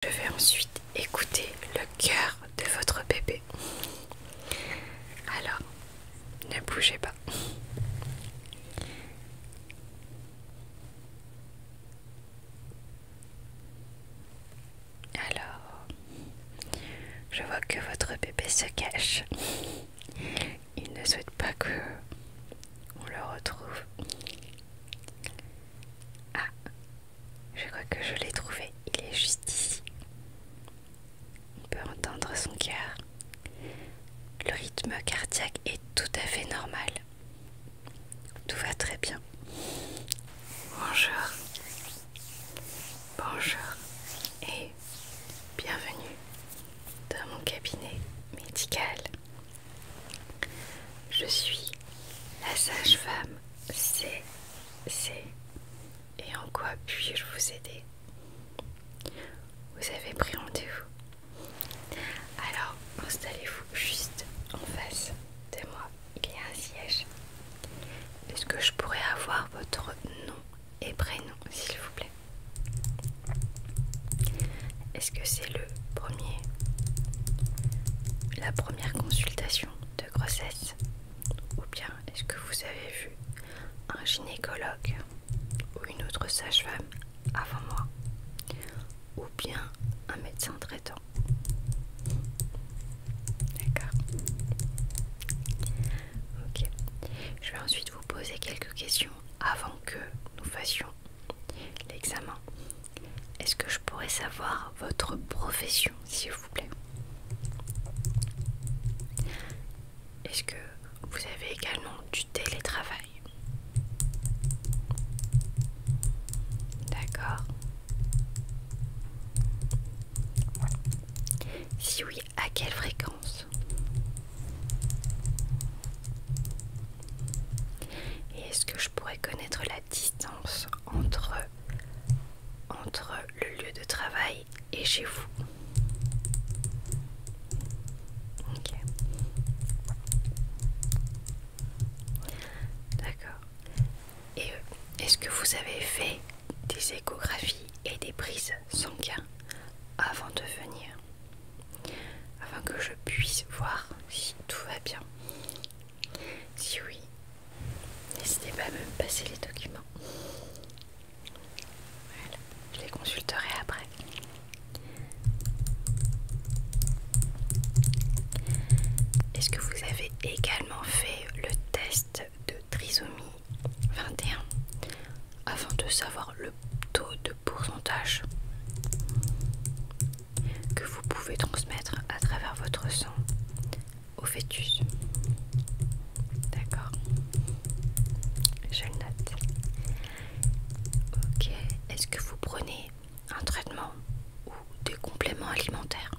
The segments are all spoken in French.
Je vais ensuite écouter le cœur de votre bébé. Alors, ne bougez pas. Alors, je vois que votre bébé se cache. Il ne souhaite pas que on le retrouve. Ah, je crois que je l'ai trouvé. Il est juste ici. On peut entendre son cœur. Le rythme cardiaque est tout à fait normal. Tout va très bien. Bonjour. Bonjour et bienvenue dans mon cabinet médical. Je suis la sage-femme CC. Et en quoi puis-je vous aider? Vous avez pris rendez-vous. Alors, installez-vous juste en face de moi. Il y a un siège. Est-ce que je pourrais avoir votre nom et prénom, s'il vous plaît? Est-ce que c'est la première consultation de grossesse? Ou bien est-ce que vous avez vu un gynécologue ou une autre sage-femme avant moi? Ou bien un médecin traitant? D'accord. Ok. Je vais ensuite vous poser quelques questions avant que nous fassions l'examen. Est-ce que je pourrais savoir votre profession, s'il vous plaît? Est-ce que vous avez également du télétravail? D'accord. Si oui, à quelle fréquence? Et est-ce que je pourrais connaître la distance entre le lieu de travail et chez vous? Ok. D'accord. Et est-ce que vous avez fait des échographies et des prises sanguines avant de venir? Afin que je puisse voir si tout va bien. Si oui, n'hésitez pas à me passer les documents. Voilà, je les consulterai après. Est-ce que vous avez également fait le test de trisomie 21 afin de savoir le taux de pourcentage que vous pouvez transmettre à travers votre sang au fœtus? D'accord, je le note. Ok, est-ce que vous prenez un traitement ou des compléments alimentaires?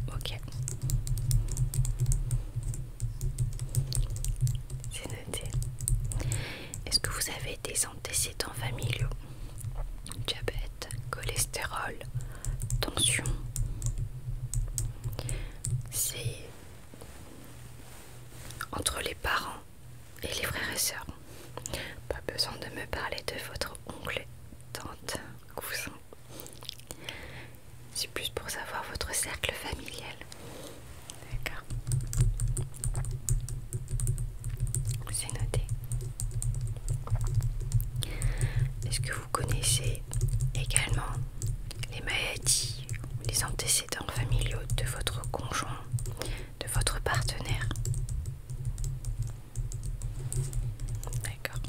Ok, c'est noté. Est-ce que vous avez des antécédents familiaux? Diabète, cholestérol, tension? C'est entre les parents et les frères et sœurs. Pas besoin de me parler de votre oncle, tante, cousin. C'est plus pour savoir votre cercle familial. D'accord. C'est noté. Est-ce que vous connaissez également les maladies ou les antécédents familiaux de votre conjoint, de votre partenaire? D'accord.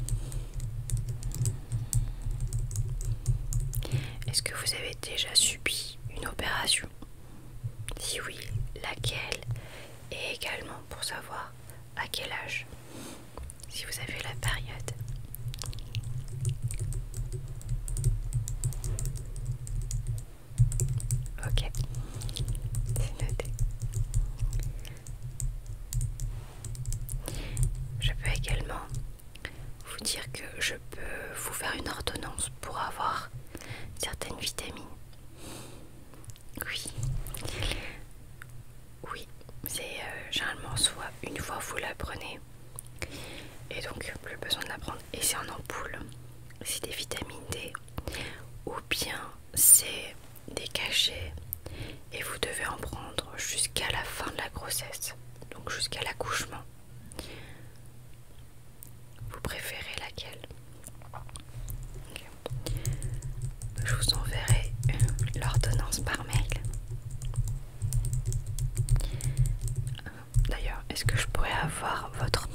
Est-ce que vous avez déjà subi une opération? Si oui, laquelle? Et également pour savoir à quel âge, si vous avez la période. Ok, c'est noté. Je peux également vous dire que je peux vous faire une ordonnance pour avoir certaines vitamines. Oui. Oui, c'est généralement soit une fois vous la prenez et donc plus besoin de la prendre c'est des cachets et vous devez en prendre jusqu'à la fin de la grossesse, donc jusqu'à l'accouchement. Vous préférez laquelle? Okay. Je vous enverrai l'ordonnance par mail. D'ailleurs, est-ce que je pourrais avoir votre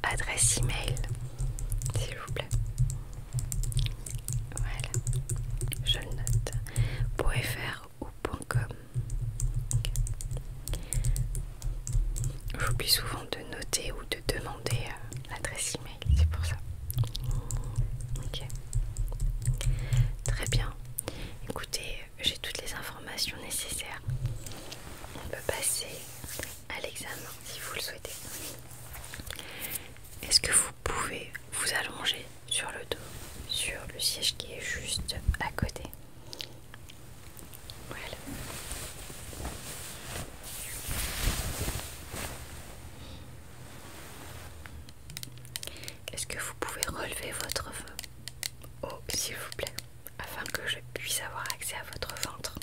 adresse email, s'il vous plaît? Voilà, je le note. .fr ou .com. Okay. J'oublie souvent de noter ou de demander l'adresse email, c'est pour ça. Ok. Très bien. Écoutez, j'ai toutes les informations nécessaires. On peut passer à l'examen si vous le souhaitez. Est-ce que vous pouvez vous allonger sur le dos, sur le siège qui est juste à côté? Voilà. Est-ce que vous pouvez relever votre haut, s'il vous plaît, afin que je puisse avoir accès à votre ventre?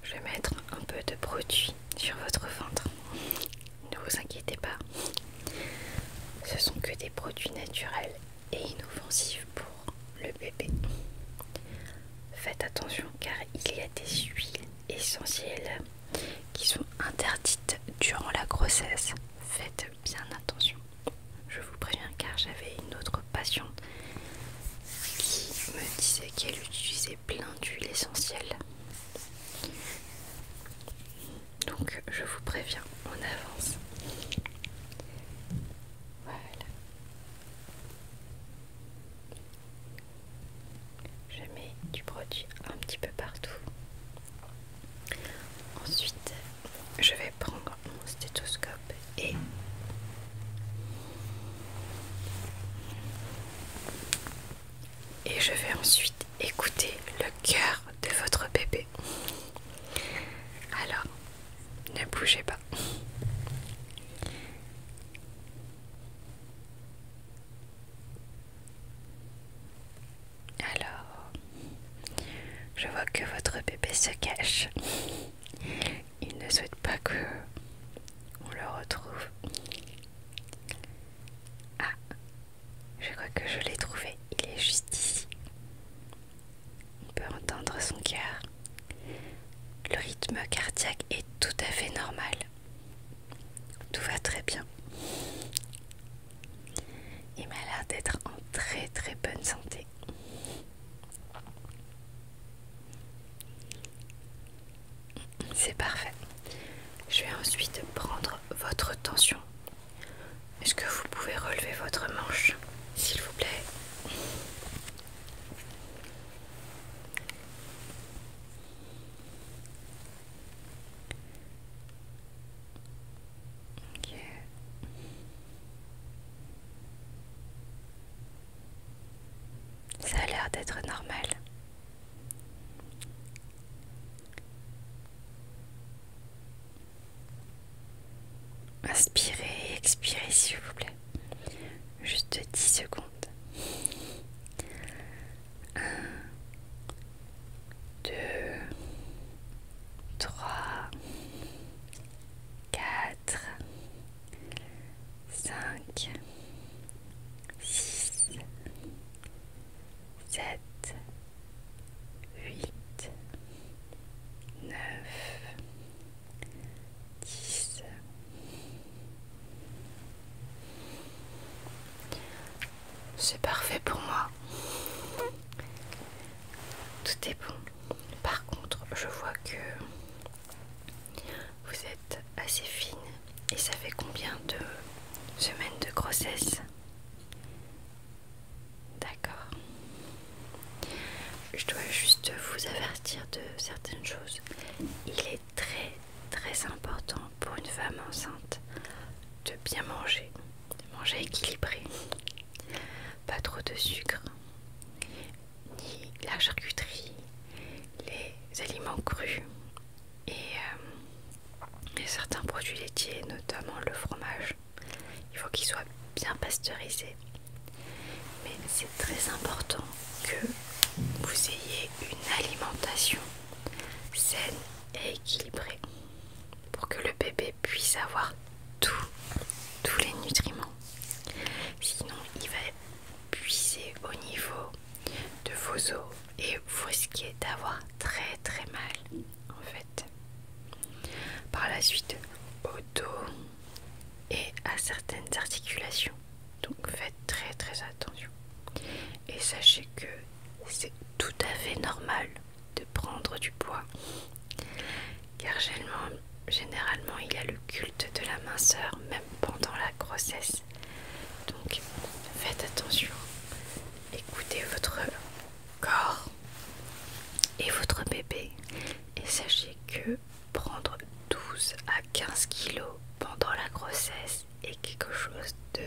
Je vais mettre un peu de produit sur votre ventre. Ne vous inquiétez pas. Ce sont que des produits naturels et inoffensifs pour le bébé. Faites attention car il y a des huiles essentielles qui sont interdites durant la grossesse. Faites bien attention. Je vous préviens car j'avais une autre patiente qui me disait qu'elle utilisait plein d'huiles essentielles. Donc je vous préviens en avance. Voilà. Je mets du produit un petit peu partout. Ensuite, je vais prendre mon stéthoscope et je vais ensuite écouter le cœur de votre bébé. Alors, ne bougez pas. Alors, je vois que votre bébé se cache. Il ne souhaite pas que on le retrouve. Ah, je crois que je l'ai trouvé. Il est juste ici. On peut entendre son cœur. Le rythme cardiaque est tout à fait normal. Tout va très bien. Il m'a l'air d'être en très très bonne santé. C'est parfait. Je vais ensuite prendre votre tension. Est-ce que vous pouvez relever votre manche, s'il vous plaît? Ok. Ça a l'air d'être normal. Inspirez et expirez s'il vous plaît. Juste 10 secondes. 1, 2, 3, 4, 5, 6, 7, 8, 9, 10. C'est parfait pour moi. Tout est bon. Par contre, je vois que vous êtes assez fine. Et ça fait combien de semaines de grossesse? D'accord. Je dois juste vous avertir de certaines choses. Il est très très important pour une femme enceinte de bien manger, de manger équilibré. pasteurisé. Mais c'est très important que vous ayez une alimentation saine et équilibrée pour que le bébé puisse avoir tous les nutriments. Sinon, il va puiser au niveau de vos os et vous risquez d'avoir très mal en fait. Par la suite, au dos et à certaines articulations. Donc faites très attention. Et sachez que c'est tout à fait normal de prendre du poids. Car généralement, il y a le culte de la minceur même pendant la grossesse. Donc faites attention. Écoutez votre corps et votre bébé. Et sachez que prendre 12 à 15 kilos pendant la grossesse est quelque chose de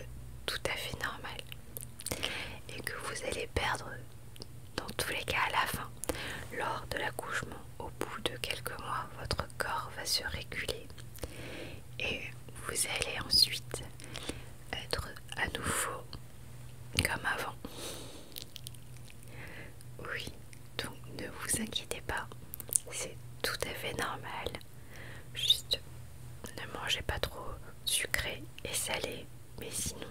tout à fait normal. Et que vous allez perdre dans tous les cas à la fin. Lors de l'accouchement, au bout de quelques mois, votre corps va se réguler. Et vous allez ensuite être à nouveau comme avant. Oui, donc ne vous inquiétez pas, c'est tout à fait normal. Juste ne mangez pas trop sucré et salé, mais sinon,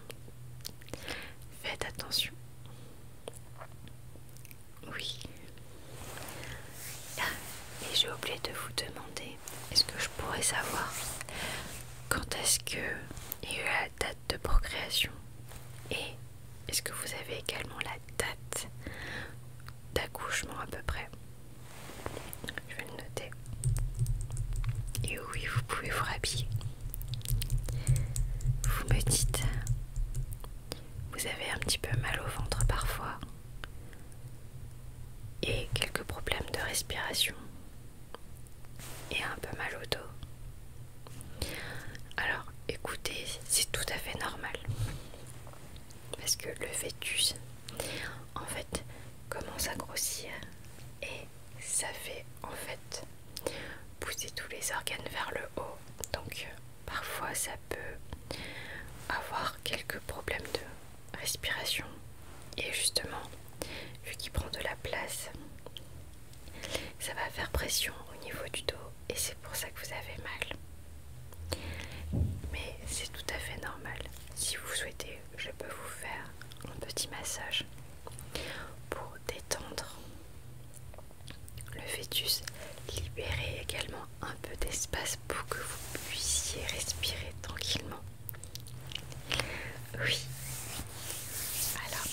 faites attention. Oui. Ah, et j'ai oublié de vous demander, est-ce que je pourrais savoir quand est-ce que il y a eu la date de procréation et est-ce que vous avez également la date d'accouchement à peu près? Je vais le noter. Et oui, vous pouvez vous rhabiller. Vous me dites, vous avez un petit peu mal au ventre parfois et quelques problèmes de respiration et un peu mal au dos. Alors écoutez, c'est tout à fait normal parce que le fœtus en fait commence à grossir et ça fait en fait pousser tous les organes vers le haut. Donc parfois ça peut avoir quelques problèmes de respiration et justement vu qu'il prend de la place, ça va faire pression au niveau du dos et c'est pour ça que vous avez mal. Mais c'est tout à fait normal. Si vous souhaitez, je peux vous faire un petit massage pour détendre le fœtus, libérer également un peu d'espace pour que vous puissiez respirer tranquillement. Oui. Alors,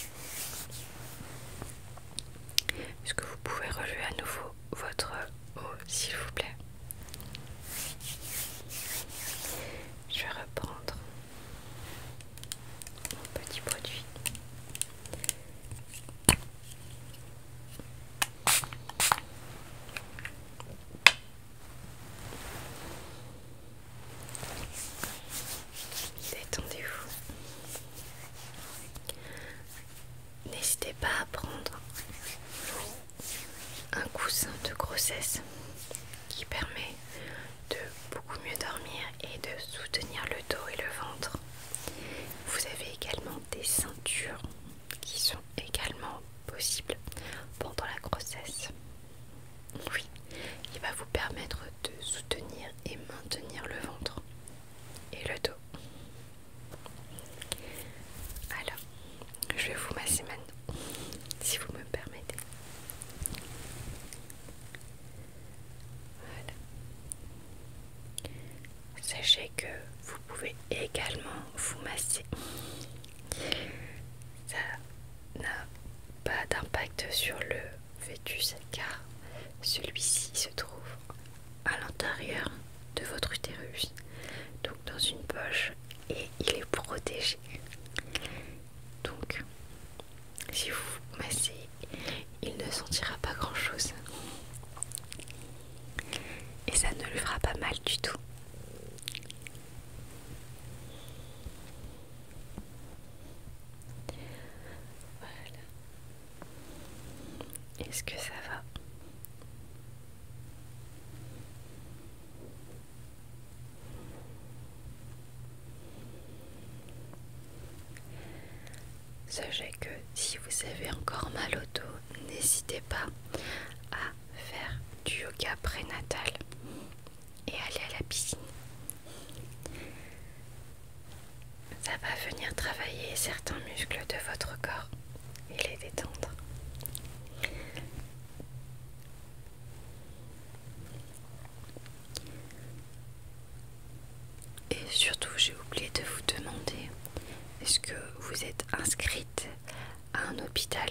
est-ce que vous pouvez relever à nouveau votre eau, s'il vous plaît? Je vais reprendre mon petit produit. Détendez-vous. N'hésitez pas à prendre un coussin de grossesse qui permet de beaucoup mieux dormir et de soutenir le dos et le ventre. Vous avez également des ceintures qui sont également possibles pendant la grossesse. Oui, il va vous permettre de soutenir et maintenir le ventre et le dos. Alors, je vais vous masser maintenant, si vous me permettez. Voilà. Sachez que vous pouvez également vous masser. Ça n'a pas d'impact sur le fœtus car celui-ci se trouve à l'intérieur de votre utérus, donc dans une poche, et il est protégé. Donc si vous vous massez, il ne sentira pas grand chose et ça ne lui fera pas mal du tout. Voilà. Est-ce que ça va? sachez que si vous avez encore mal au dos, n'hésitez pas à faire du yoga prénatal et aller à la piscine. Ça va venir travailler certains muscles de votre corps et les détendre. Et surtout, j'ai oublié de vous demander, est-ce que vous êtes inscrite à un hôpital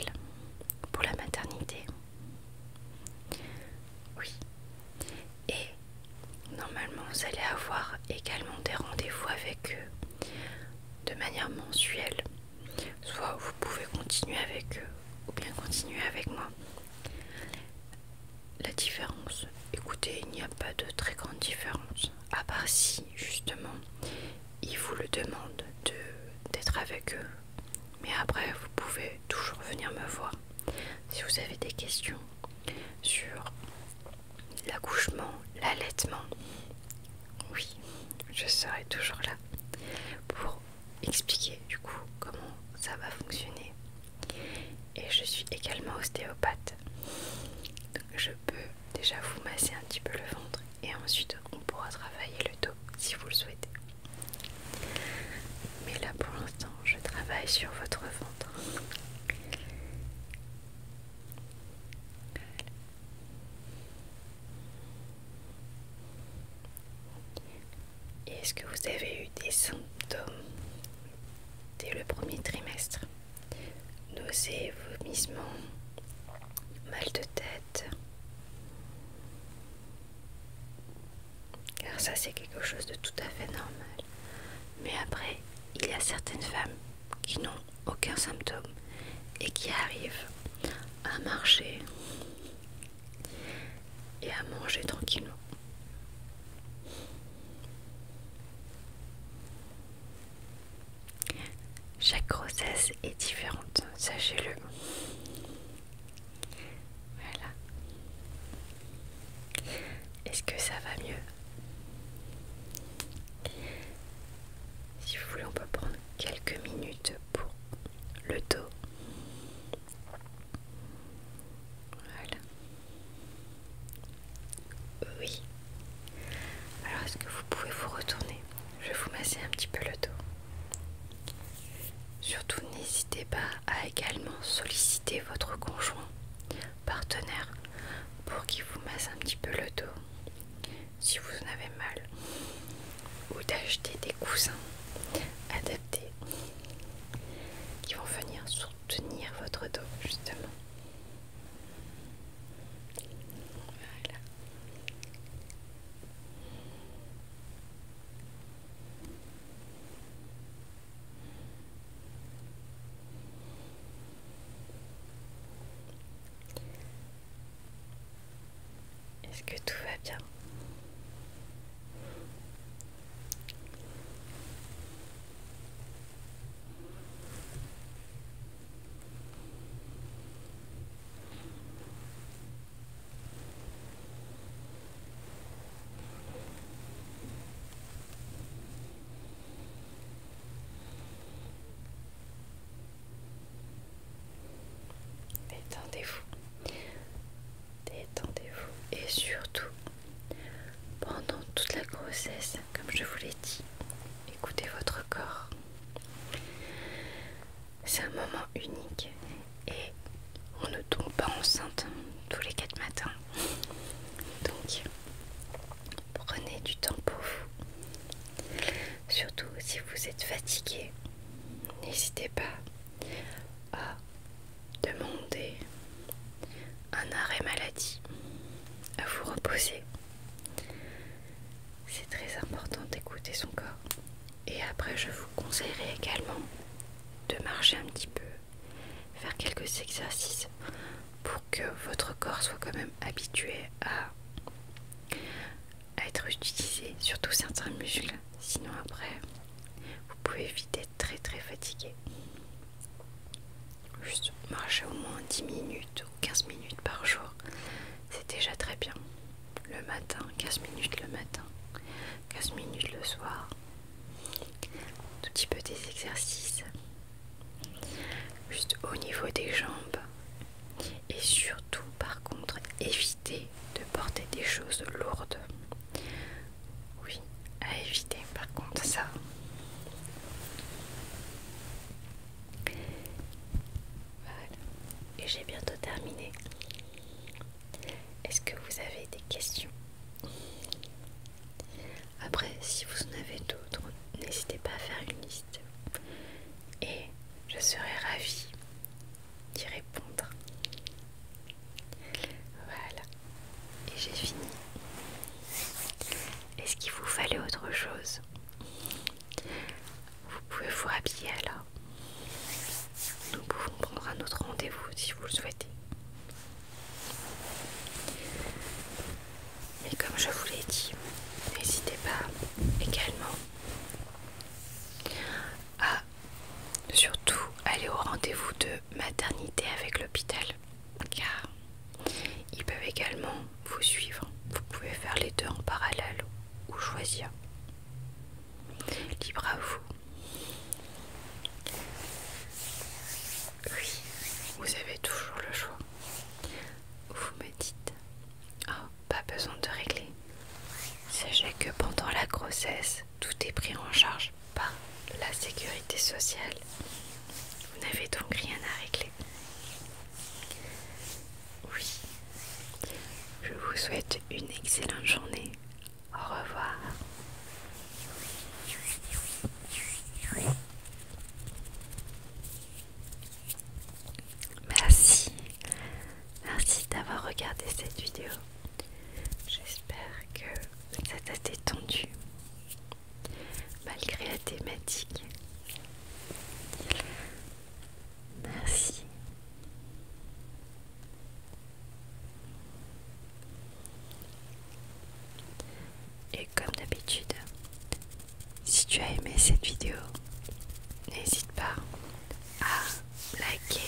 pour la maternité? Oui. Et normalement, vous allez avoir également des rendez-vous avec eux de manière mensuelle. Soit vous pouvez continuer avec eux ou bien continuer avec moi. La différence, écoutez, il n'y a pas de très grande différence, à part si justement ils vous le demandent d'être avec eux. Mais après, vous pouvez toujours venir me voir si vous avez des questions sur l'accouchement, l'allaitement. Oui, je serai toujours là pour expliquer du coup comment ça va fonctionner. Et je suis également ostéopathe. Donc je peux déjà vous masser un petit peu le ventre et ensuite on pourra travailler le dos si vous le souhaitez. Mais là pour l'instant je travaille sur votre ventre. Et est-ce que vous avez eu des symptômes dès le premier trimestre? Nausées, vomissements, mal de tête? Car ça c'est quelque chose de tout à fait normal. Mais après, il y a certaines femmes qui n'ont aucun symptôme et qui arrivent à marcher et à manger tranquillement. Chaque grossesse est différente, sachez-le. Voilà. Est-ce que ça va mieux? Si vous voulez, on peut prendre quelques minutes pour le dos. Voilà. Oui. Alors, est-ce que vous pouvez vous retourner? Je vais vous masser un petit peu le dos. Surtout, n'hésitez pas à également solliciter votre conjoint, partenaire, pour qu'il vous masse un petit peu le dos si vous en avez mal, ou d'acheter des coussins adaptés qui vont venir soutenir votre dos justement. Voilà. Est-ce que tout va bien? Détendez-vous, détendez-vous et surtout, pendant toute la grossesse, comme je vous l'ai dit, écoutez votre corps. C'est un moment unique et on ne tombe pas enceinte tous les 4 matins. Donc, prenez du temps pour vous. Surtout si vous êtes fatigué, n'hésitez pas à demander un arrêt maladie, à vous reposer. C'est très important d'écouter son corps. Et après, je vous conseillerais également de marcher un petit peu, faire quelques exercices pour que votre corps soit quand même habitué à être utilisé, surtout certains muscles. Sinon après, vous pouvez vite être très très fatigué. Juste marcher au moins 10 minutes ou 15 minutes par jour, c'est déjà très bien. Le matin, 15 minutes le matin, 15 minutes le soir. Tout petit peu des exercices niveau des jambes. Et surtout, par contre, évitez de porter des choses lourdes. Oui, à éviter par contre ça. Voilà. Et j'ai bientôt terminé. Est-ce que vous avez des questions? Après, si vous en avez d'autres, n'hésitez pas à faire une liste. Et je serai ravie d'y répondre. Voilà. Et j'ai fini. Est-ce qu'il vous fallait autre chose? Vous pouvez vous rhabiller alors. Nous pouvons prendre un autre rendez-vous si vous le souhaitez. Mais comme je vous l'ai dit, n'hésitez pas également à surtout aller au rendez-vous de maternité avec l'hôpital, car ils peuvent également vous suivre. Vous pouvez faire les deux en parallèle ou choisir. Libre à vous. Oui, vous avez toujours le choix. Vous me dites, oh, pas besoin de régler. Sachez que pendant la grossesse, tout est pris en charge par la sécurité sociale. Vous n'avez donc rien à régler. Oui. Je vous souhaite une excellente journée. Au revoir. Merci. Merci d'avoir regardé cette vidéo. J'espère que ça t'a détendu malgré la thématique. Merci. Et comme d'habitude, si tu as aimé cette vidéo, n'hésite pas à liker,